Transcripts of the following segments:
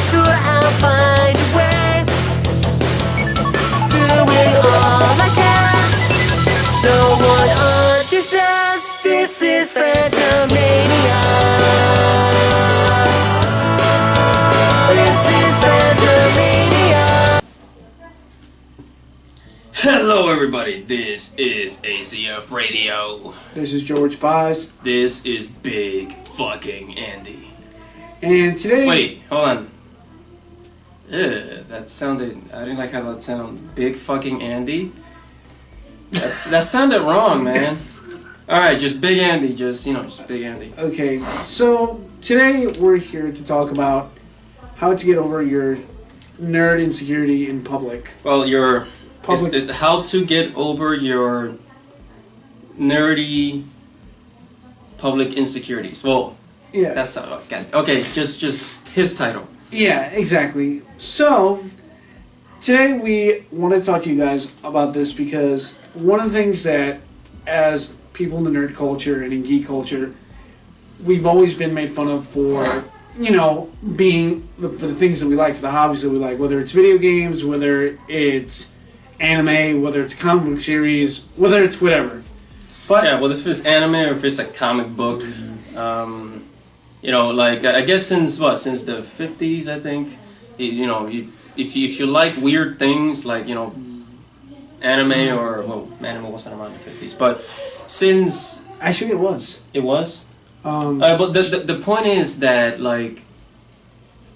sure I'll find a way, doing all I can. No one understands. This is Fandomania. This is Fandomania. Hello everybody, this is ACF Radio. This is George Paiz. This is Big Fucking Andy. And today... Wait, hold on. That sounded... I didn't like how that sounded. Big Fucking Andy? That sounded wrong, man. Alright, just Big Andy, just Big Andy. Okay, so today we're here to talk about how to get over your nerd insecurity in public. Well, how to get over your nerdy public insecurities. Well, yeah. That's okay. Just his title. Yeah, exactly. So today we want to talk to you guys about this because one of the things that, as people in the nerd culture and in geek culture, we've always been made fun of for, being for the things that we like, for the hobbies that we like, whether it's video games, whether it's anime, whether it's a comic book series, whether it's whatever. But yeah, well, if it's anime or if it's a comic book, I guess since the 50s, I think, if you like weird things like anime or anime wasn't around the 50s, but since actually it was. But the point is that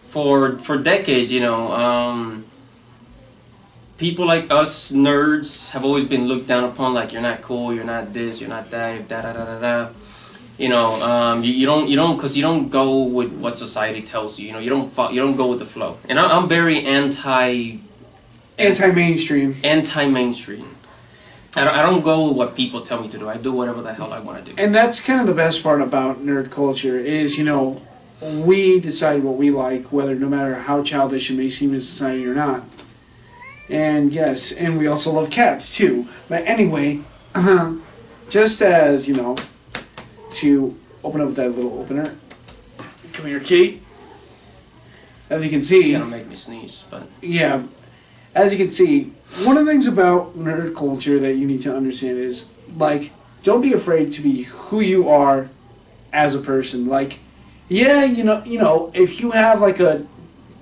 for decades, people like us nerds have always been looked down upon. Like, you're not cool, you're not this, you're not that, da da da da da. You don't because you don't go with what society tells you. You don't go with the flow. And I'm very anti-mainstream. Anti-mainstream. I don't go with what people tell me to do. I do whatever the hell I want to do. And that's kind of the best part about nerd culture is, we decide what we like, whether no matter how childish it may seem in society or not. And yes, and we also love cats too. But anyway, just as, to open up that little opener. Come here, Kate. As you can see... You're gonna make me sneeze, but... Yeah. As you can see, one of the things about nerd culture that you need to understand is, don't be afraid to be who you are as a person. If you have, a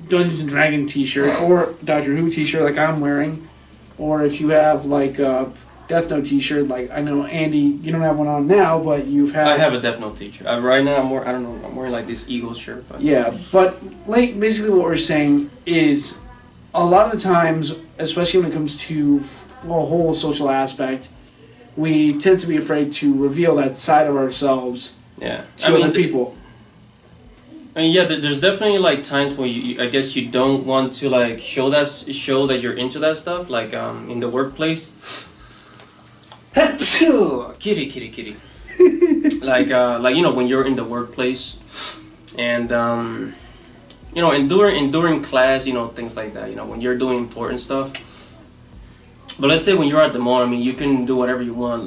Dungeons & Dragons t-shirt, or Doctor Who t-shirt like I'm wearing, or if you have, a Death Note t-shirt, I know, Andy, you don't have one on now, but you've had... I have a Death Note t-shirt. Right now, I'm wearing, this Eagles shirt. But... Yeah, but, basically what we're saying is... A lot of the times, especially when it comes to a whole social aspect, we tend to be afraid to reveal that side of ourselves to other people. There's definitely times where I guess you don't want to show that you're into that stuff, in the workplace. Kitty. When you're in the workplace, and and during class, things like that, when you're doing important stuff. But let's say when you're at the mall, you can do whatever you want,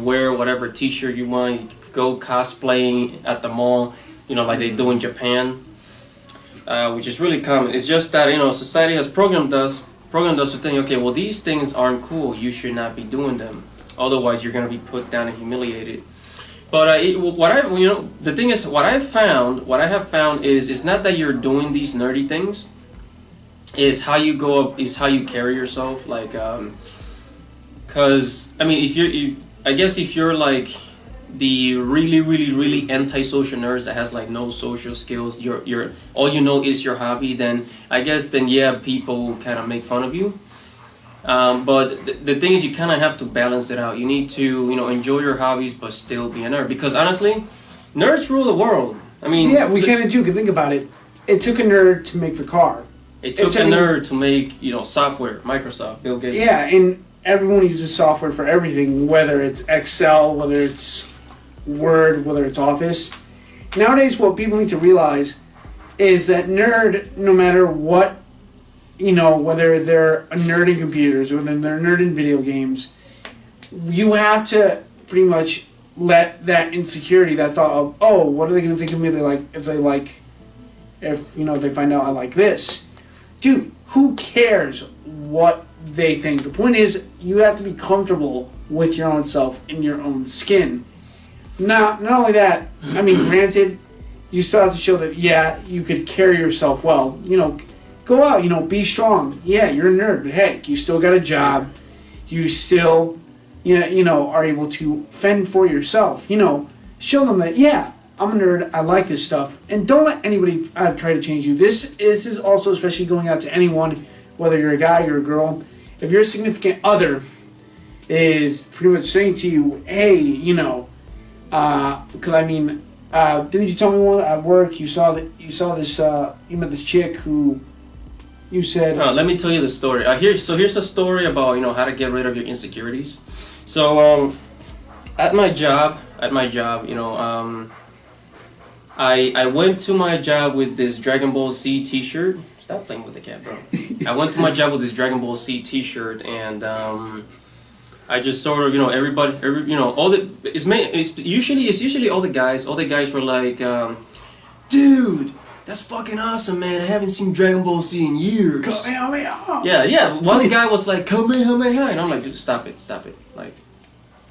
wear whatever t-shirt you want, you can go cosplaying at the mall, like they do in Japan, which is really common. It's just that, society has programmed us to think, okay, well, these things aren't cool, you should not be doing them, otherwise you're going to be put down and humiliated. But the thing is, what I have found is it's not that you're doing these nerdy things. Is how you go up, is how you carry yourself. Cause if you're the really really really antisocial nerds that has no social skills, you're all is your hobby. Then people kind of make fun of you. But the thing is, you kind of have to balance it out. You need to, enjoy your hobbies, but still be a nerd. Because honestly, nerds rule the world. Yeah, we kind of do. Think about it. It took a nerd to make the car. It took a nerd to make, software. Microsoft, Bill Gates. Yeah, and everyone uses software for everything, whether it's Excel, whether it's Word, whether it's Office. Nowadays, what people need to realize is that nerd, no matter what, whether they're a nerd in computers or whether they're a nerd in video games, you have to pretty much let that insecurity, that thought of, oh, what are they going to think of me if if they find out I like this. Dude, who cares what they think? The point is, you have to be comfortable with your own self in your own skin. Now, not only that, I mean, granted, you still have to show that, yeah, you could carry yourself well. Go out, be strong. Yeah, you're a nerd, but heck, you still got a job. You still, are able to fend for yourself. Show them that, yeah, I'm a nerd, I like this stuff. And don't let anybody try to change you. This is also especially going out to anyone, whether you're a guy or a girl. If your significant other is pretty much saying to you, hey, because didn't you tell me one at work you saw this you met this chick who you said let me tell you the story. Here's a story about how to get rid of your insecurities. So at my job, I went to my job with this Dragon Ball Z T-shirt. Stop playing with the cat, bro. I went to my job with this Dragon Ball Z T-shirt, and I just sort of, it's usually all the guys. All the guys were like, dude, that's fucking awesome, man. I haven't seen Dragon Ball Z in years. Kamehameha. Yeah. One guy was like, Kamehameha, and I'm like, dude, stop it. Like,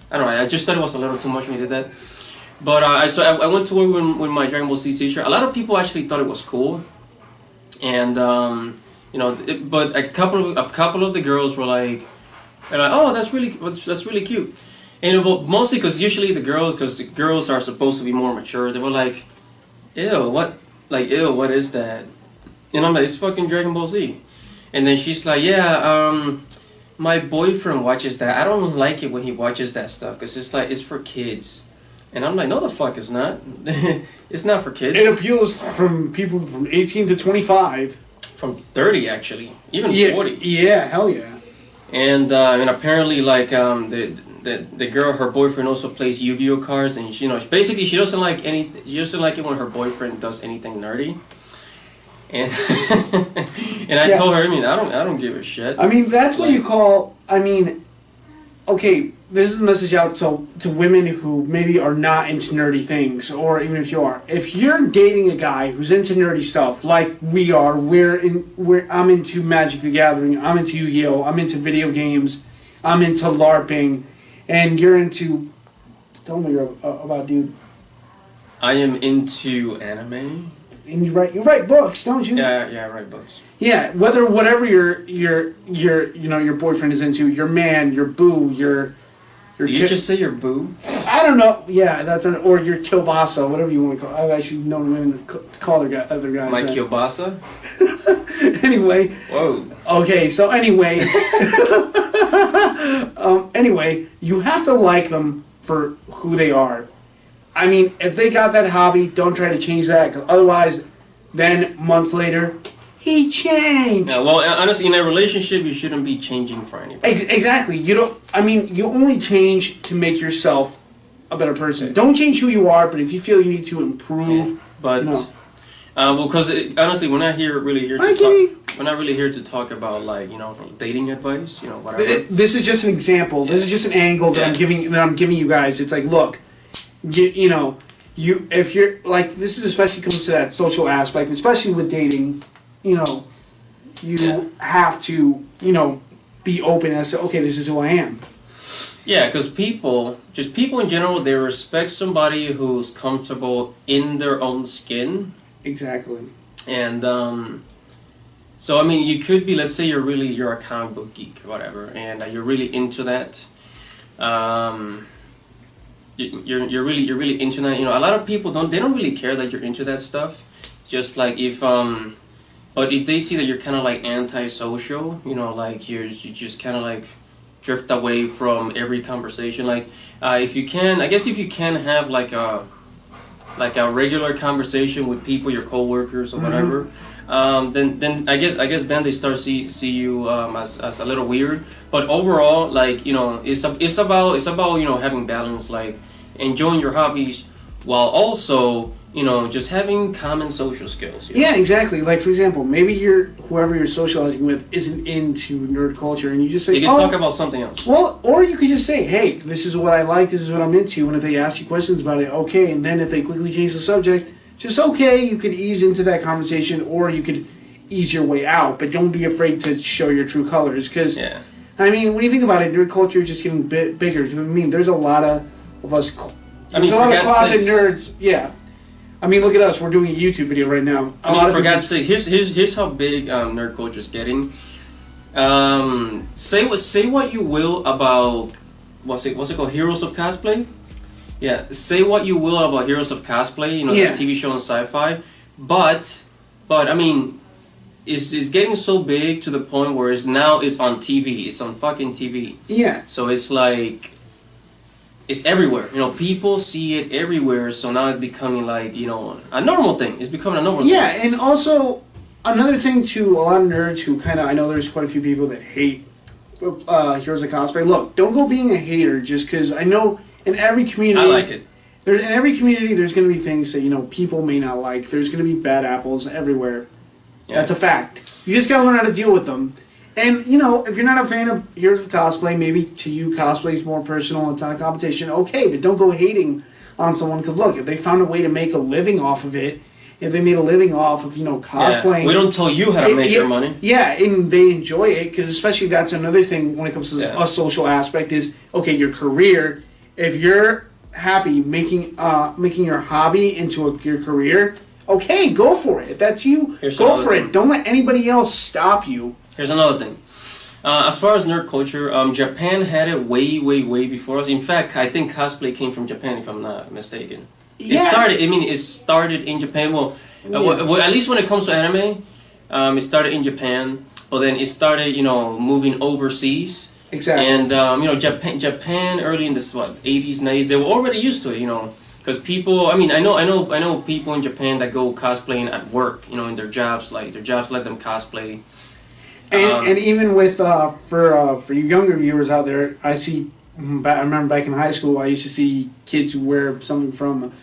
I don't know. I just thought it was a little too much when he did that. But I went to work with my Dragon Ball Z T-shirt. A lot of people actually thought it was cool, and but a couple of the girls were like, oh, that's really cute. And but mostly because usually the girls are supposed to be more mature. They were like, ew, what is that? And I'm like, it's fucking Dragon Ball Z. And then she's like, yeah, my boyfriend watches that. I don't like it when he watches that stuff because it's for kids. And I'm like, no, the fuck it's not. It's not for kids. It appeals from people from 18 to 25. From 30, actually. Even 40. Yeah, hell yeah. And apparently, like, the girl, her boyfriend also plays Yu-Gi-Oh cards. And, basically, she doesn't like it when her boyfriend does anything nerdy. And and I told her, I don't give a shit. That's what you call, okay, this is a message out to women who maybe are not into nerdy things, or even if you are. If you're dating a guy who's into nerdy stuff, like we are, I'm into Magic the Gathering, I'm into Yu-Gi-Oh, I'm into video games, I'm into LARPing, and you're into, tell me about, dude. I am into anime. And you write books, don't you? Yeah, I write books. Yeah, whatever your boyfriend is into, your man, your boo, your Did you just say your boo? I don't know. Yeah, or your kielbasa, whatever you want to call it. I've actually known women to call other guys. My kielbasa? Anyway. Whoa. Okay, so anyway. Anyway, you have to like them for who they are. If they got that hobby, don't try to change that, because otherwise, then months later, he changed. Yeah, well, honestly, in a relationship, you shouldn't be changing for anybody. Exactly. You only change to make yourself a better person. Don't change who you are, but if you feel you need to improve, yeah, but because honestly, we're not really here to talk about dating advice, whatever. This is just an example. Yeah. This is just an angle that I'm giving you guys. It's like, look, if you're like, this is especially comes to that social aspect, especially with dating. You have to, be open as to, okay, this is who I am. Yeah, because people in general, they respect somebody who's comfortable in their own skin. Exactly. And so you could be, let's say you're a comic book geek or whatever, and you're really into that. You're really into that. A lot of people don't really care that you're into that stuff. Just like but if they see that you're kind of like antisocial, like you just kind of like drift away from every conversation. Like if you can have like a regular conversation with people, your coworkers or whatever, then I guess then they start see you as a little weird. But overall, it's about having balance, like enjoying your hobbies while also just having common social skills. Yeah, exactly. Like, for example, maybe whoever you're socializing with isn't into nerd culture, and you just say, you can talk about something else. Well, or you could just say, hey, this is what I like, this is what I'm into, and if they ask you questions about it, okay, and then if they quickly change the subject, just okay. You could ease into that conversation, or you could ease your way out, but don't be afraid to show your true colors. Because I mean, when you think about it, nerd culture is just getting bigger. I mean, there's a lot of us. There's a lot of closet nerds. Yeah. I mean, look at us. We're doing a YouTube video right now. For God's sake, here's how big nerd culture is getting. Say what you will about what's it called, Heroes of Cosplay. Yeah, say what you will about Heroes of Cosplay. You know, the TV show on Sci-Fi, but I mean, it's getting so big to the point where it's on TV. It's on fucking TV. Yeah. So it's like. It's everywhere, you know. People see it everywhere, so now it's becoming like, you know, a normal thing. It's becoming a normal thing. Yeah, and also another thing to a lot of nerds who kind of, I know there's quite a few people that hate Heroes of Cosplay. Look, don't go being a hater just because I know in every community. I like it. In every community, there's going to be things that, you know, people may not like. There's going to be bad apples everywhere. Yeah. That's a fact. You just got to learn how to deal with them. And, you know, if you're not a fan of Heroes of Cosplay, maybe to you cosplay is more personal, it's not a competition, okay, but don't go hating on someone, because look, if they found a way to make a living off of it, if they made a living off of, you know, cosplaying... Yeah. We don't tell you how to make your money. Yeah, and they enjoy it, because especially that's another thing when it comes to a social aspect is, okay, your career, if you're happy making your hobby into your career, okay, go for it. If that's you, go for it. Don't let anybody else stop you. Here's another thing. As far as nerd culture, Japan had it way before us. In fact, I think cosplay came from Japan, if I'm not mistaken. Yeah. It started in Japan. Well, at least when it comes to anime, it started in Japan. But then it started, you know, moving overseas. Exactly. And you know, Japan early in the 80s, 90s, they were already used to it, you know. Because people, I mean, I know people in Japan that go cosplaying at work, you know, in their jobs, like their jobs let them cosplay. And even with for you younger viewers out there, I remember back in high school, I used to see kids who wear something from,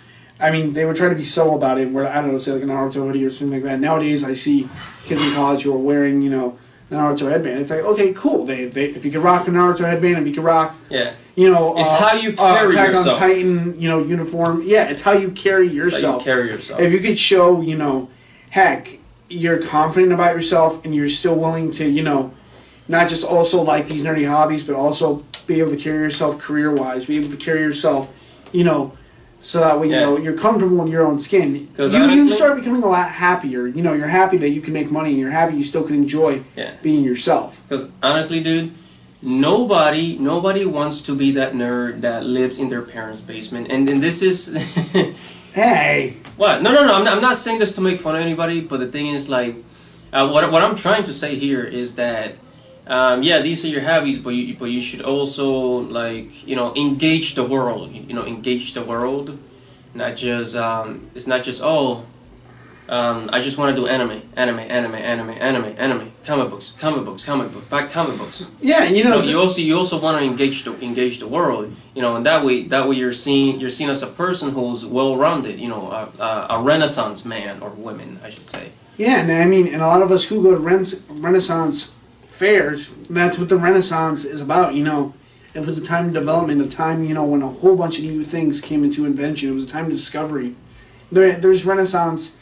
I mean, they would try to be subtle about it, where, I don't know, say like a Naruto hoodie or something like that. Nowadays, I see kids in college who are wearing, you know, Naruto headband. It's like, okay, cool. They if you can rock a Naruto headband, if you can rock, you know, it's how you carry Attack yourself. on Titan, you know, uniform. Yeah, it's how you carry yourself. If you could show, you know, heck, you're confident about yourself and you're still willing to, you know, not just also like these nerdy hobbies, but also be able to carry yourself career-wise, be able to carry yourself, you know, so that way, you know, you're comfortable in your own skin. You start becoming a lot happier. You know, you're happy that you can make money and you're happy you still can enjoy being yourself. Because honestly, dude, nobody wants to be that nerd that lives in their parents' basement. And this is... Hey. What? No. I'm not saying this to make fun of anybody, but the thing is, like, what I'm trying to say here is that, these are your hobbies, but you should also, like, you know, engage the world. You know, engage the world. Not just it's not just I just want to do anime, comic books. Yeah, you know. You also want to engage the world, you know, and that way you're seen as a person who's well-rounded, you know, a Renaissance man or woman, I should say. Yeah, and I mean, and a lot of us who go to Renaissance fairs, that's what the Renaissance is about, you know. It was a time of development, a time, you know, when a whole bunch of new things came into invention. It was a time of discovery. There's Renaissance.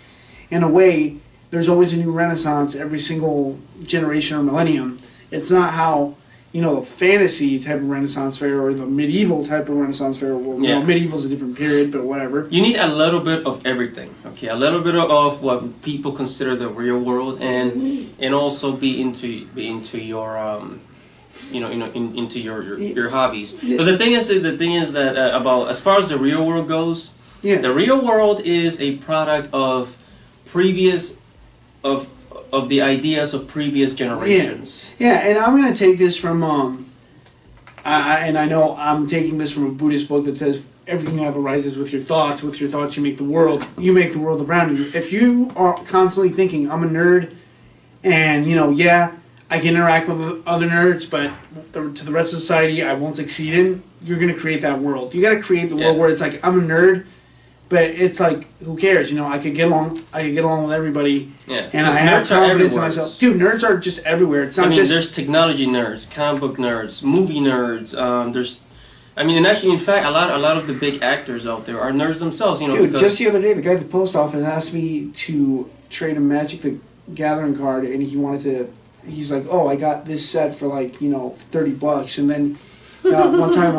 In a way, there's always a new Renaissance every single generation or millennium. It's not how, you know, the fantasy type of Renaissance fair or the medieval type of Renaissance fair. Well, no, medieval's a different period, but whatever. You need a little bit of everything, okay? A little bit of what people consider the real world, and also be into your into your hobbies. Because the thing is that about as far as the real world goes, the real world is a product of the ideas of previous generations. Yeah, and I'm gonna take this from and I know I'm taking this from a Buddhist book that says everything arises with your thoughts. With your thoughts, you make the world around you. If you are constantly thinking, I'm a nerd, and you know, I can interact with other nerds, but to the rest of society, I won't succeed in. You're gonna create that world. You gotta create the world where it's like, I'm a nerd. But it's like, who cares? You know, I could get along with everybody, and I have confidence in myself. Dude, nerds are just everywhere. It's not just. There's technology nerds, comic book nerds, movie nerds. I mean, and actually, in fact, a lot of the big actors out there are nerds themselves. You know, Dude, because, just the other day, the guy at the post office asked me to trade a Magic the Gathering card, and he wanted to. He's like, "Oh, I got this set for like $30," and then one time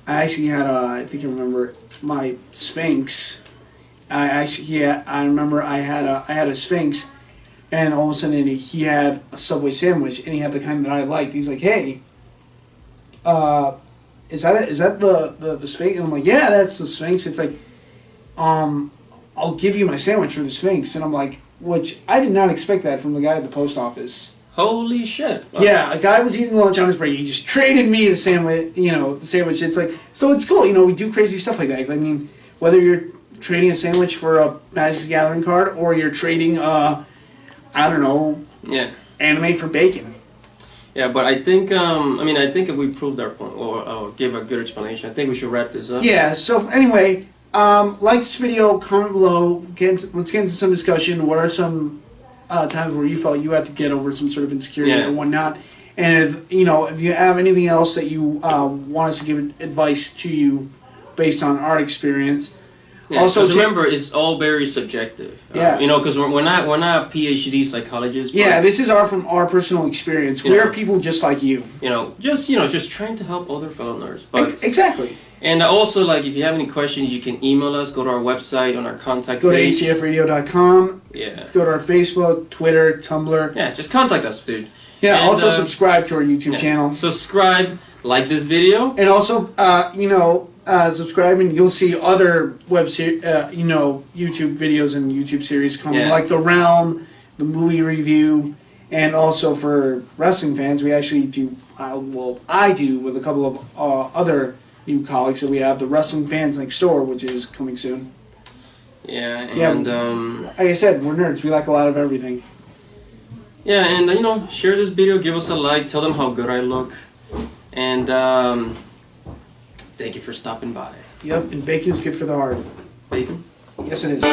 I think I remember my Sphinx. I remember I had a Sphinx, and all of a sudden he had a Subway sandwich, and he had the kind that I liked. He's like, "Hey, is that the Sphinx?" And I'm like, "Yeah, that's the Sphinx." It's like, I'll give you my sandwich for the Sphinx, and I'm like, which I did not expect that from the guy at the post office. holy shit! Wow. Yeah, a guy was eating lunch on his break. He just traded me the sandwich. The sandwich. It's like, so it's cool. We do crazy stuff like that. I mean, whether you're trading a sandwich for a Magic the Gathering card, or you're trading I don't know, anime for bacon. Yeah, but I think I think if we proved our point or gave a good explanation, I think we should wrap this up. Yeah. So anyway, like this video, comment below. Let's get into some discussion. What are some times where you felt you had to get over some sort of insecurity or whatnot? And if you have anything else that you want us to give advice to you based on our experience. Yeah, also, remember, it's all very subjective. Yeah. Because we're not PhD psychologists. But, yeah, this is from our personal experience. We are people just like you. Just trying to help other fellow nerds. But exactly. And also, like, if you have any questions, you can email us. Go to our website on our contact page. Go to acfradio.com. Yeah. Go to our Facebook, Twitter, Tumblr. Yeah, just contact us, dude. Yeah. And, also subscribe to our YouTube channel. Subscribe, like this video, and also subscribe, and you'll see other YouTube videos and YouTube series coming, like The Realm, the movie review, and also for wrestling fans, we actually do. I do with a couple of other new colleagues that we have, the Wrestling Fans Next Door, which is coming soon. Yeah, and like I said, we're nerds. We like a lot of everything. Yeah, and share this video, give us a like, tell them how good I look, and thank you for stopping by. Yep, and bacon is good for the heart. Bacon? Yes, it is.